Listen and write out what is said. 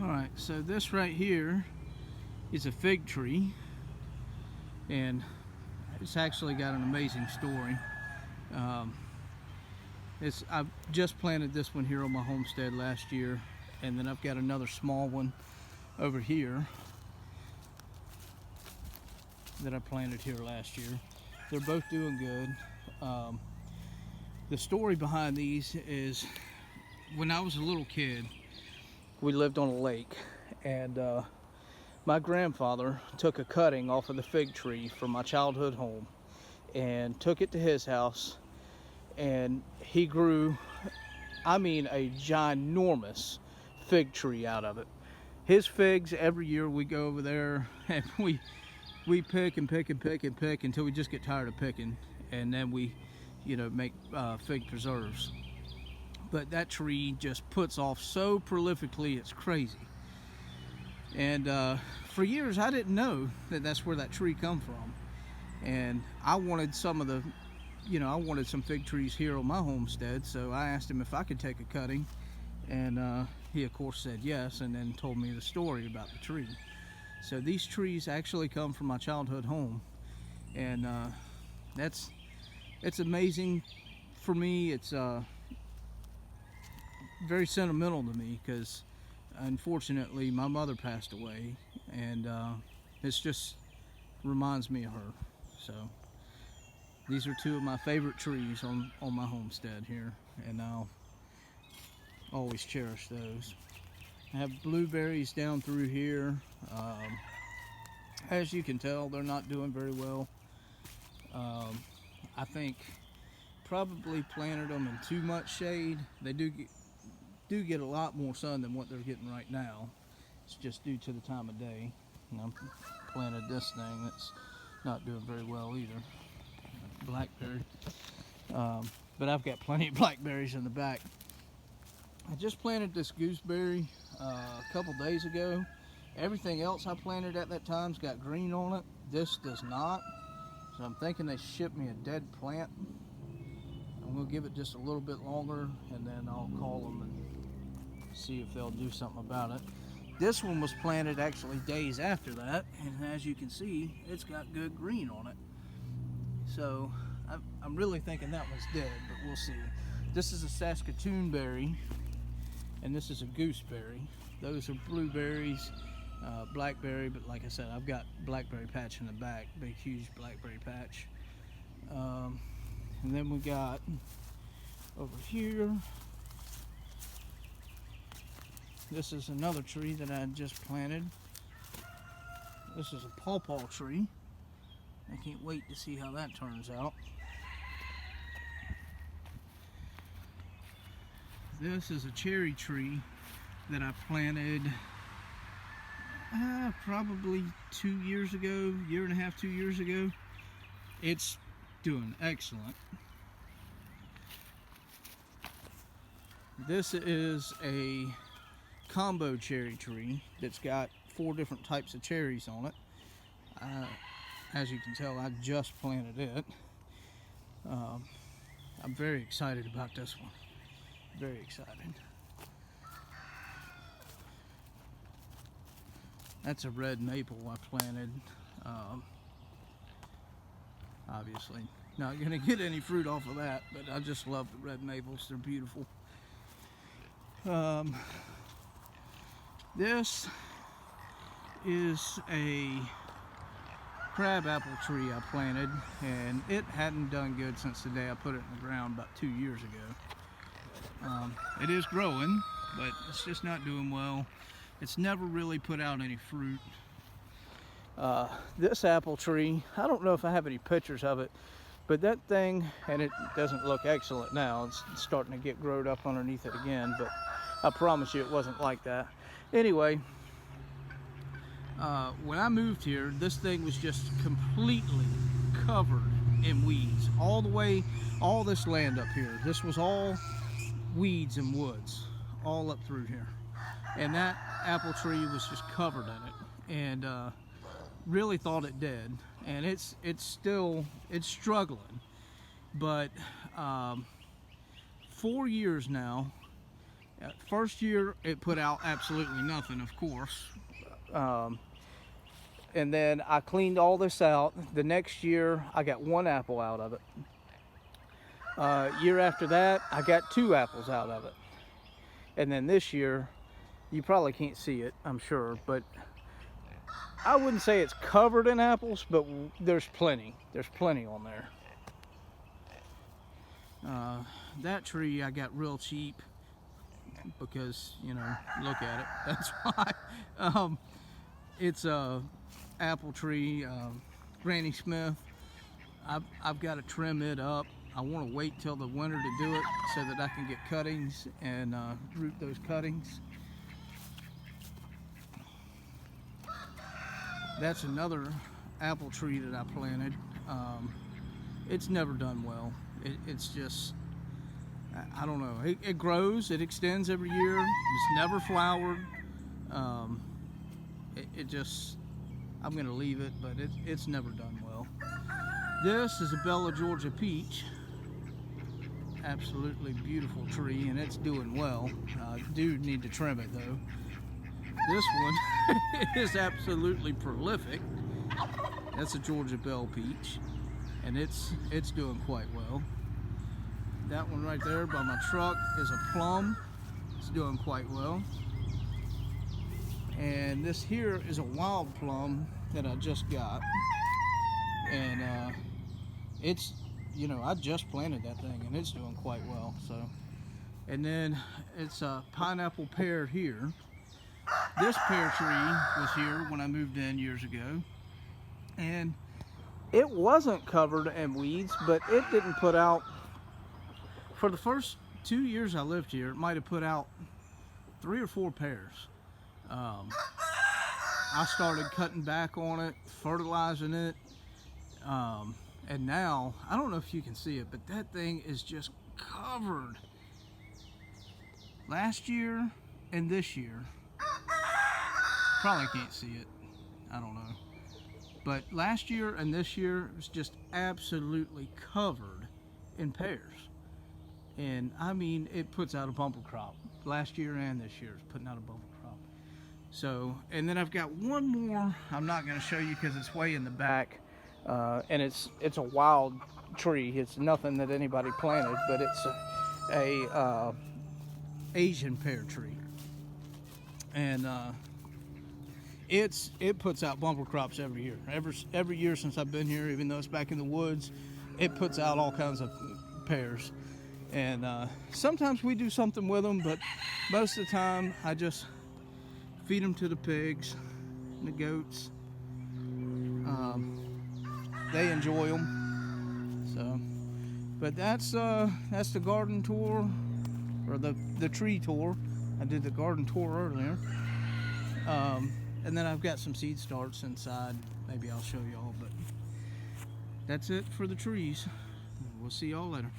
Alright, so this right here is a fig tree, and it's actually got an amazing story. I've just planted this one here on my homestead last year, and then I've got another small one over here that I planted here last year. They're both doing good. The story behind these is when I was a little kid, we lived on a lake, and my grandfather took a cutting off of the fig tree from my childhood home and took it to his house, and he grew, I mean, a ginormous fig tree out of it. His figs, every year we go over there and we pick and pick and pick and pick until we just get tired of picking, and then we make fig preserves. But that tree just puts off so prolifically, it's crazy. And for years I didn't know that that's where that tree come from, and I wanted some of the I wanted some fig trees here on my homestead, so I asked him if I could take a cutting, and he of course said yes, and then told me the story about the tree. So these trees actually come from my childhood home, and it's amazing for me. It's very sentimental to me because unfortunately my mother passed away, and this just reminds me of her. So these are two of my favorite trees on my homestead here, and I'll always cherish those. I have blueberries down through here. As you can tell, they're not doing very well. I think probably planted them in too much shade. They do get a lot more sun than what they're getting right now. It's just due to the time of day. And I planted this thing that's not doing very well either. Blackberry. But I've got plenty of blackberries in the back. I just planted this gooseberry a couple days ago. Everything else I planted at that time's got green on it. This does not. So I'm thinking they shipped me a dead plant. I'm going to give it just a little bit longer, and then I'll call them and see if they'll do something about it. This one was planted actually days after that, and as you can see, it's got good green on it. So I'm really thinking that one's dead, but we'll see. This is a Saskatoon berry, and this is a gooseberry. Those are blueberries, blackberry, but like I said, I've got blackberry patch in the back, big huge blackberry patch. And then we got over here, this is another tree that I just planted. This is a pawpaw tree. I can't wait to see how that turns out. This is a cherry tree that I planted probably 2 years ago, year and a half, 2 years ago. It's doing excellent. This is a combo cherry tree that's got 4 different types of cherries on it. As you can tell, I just planted it. I'm very excited about this one. Very excited. That's a red maple I planted. Obviously not going to get any fruit off of that, but I just love the red maples. They're beautiful. This is a crabapple tree I planted, and it hadn't done good since the day I put it in the ground about 2 years ago. It is growing, but it's just not doing well. It's never really put out any fruit. This apple tree, I don't know if I have any pictures of it, but that thing, and it doesn't look excellent now, it's starting to get growed up underneath it again, but I promise you it wasn't like that. Anyway, when I moved here, this thing was just completely covered in weeds. All this land up here, this was all weeds and woods, all up through here. And that apple tree was just covered in it, and really thought it dead. And it's struggling, but 4 years now, First year it put out absolutely nothing, of course. And then I cleaned all this out. The next year I got 1 apple out of it. Year after that I got 2 apples out of it. And then this year, you probably can't see it, I'm sure, but I wouldn't say it's covered in apples, but there's plenty. There's plenty on there. That tree I got real cheap because, you know, look at it. That's why. It's a apple tree, Granny Smith. I've got to trim it up. I want to wait till the winter to do it so that I can get cuttings and root those cuttings. That's another apple tree that I planted. It's never done well. It's just, I don't know. It grows, it extends every year. It's never flowered. It just, I'm gonna leave it, but it's never done well. This is a Bella Georgia peach. Absolutely beautiful tree, and it's doing well. Do need to trim it though. This one is absolutely prolific. That's a Georgia Belle peach, and it's doing quite well. That one right there by my truck is a plum. It's doing quite well. And this here is a wild plum that I just got, and it's, you know, I just planted that thing and it's doing quite well. So, and then it's a pineapple pear here. This pear tree was here when I moved in years ago, and it wasn't covered in weeds, but it didn't put out, for the first 2 years I lived here, it might have put out 3 or 4 pears. I started cutting back on it, fertilizing it, and now, I don't know if you can see it, but that thing is just covered. Last year and this year, probably can't see it, I don't know. But last year and this year, it was just absolutely covered in pears. And I mean, it puts out a bumper crop. Last year and this year, it's putting out a bumper crop. So, and then I've got one more I'm not gonna show you because it's way in the back. And it's a wild tree. It's nothing that anybody planted, but it's a Asian pear tree, and it puts out bumper crops every year. Every year since I've been here, even though it's back in the woods, it puts out all kinds of pears. And sometimes we do something with them, but most of the time I just feed them to the pigs and the goats. They enjoy them. So, but that's the garden tour, or the tree tour. I did the garden tour earlier. And then I've got some seed starts inside. Maybe I'll show y'all, but that's it for the trees. We'll see y'all later.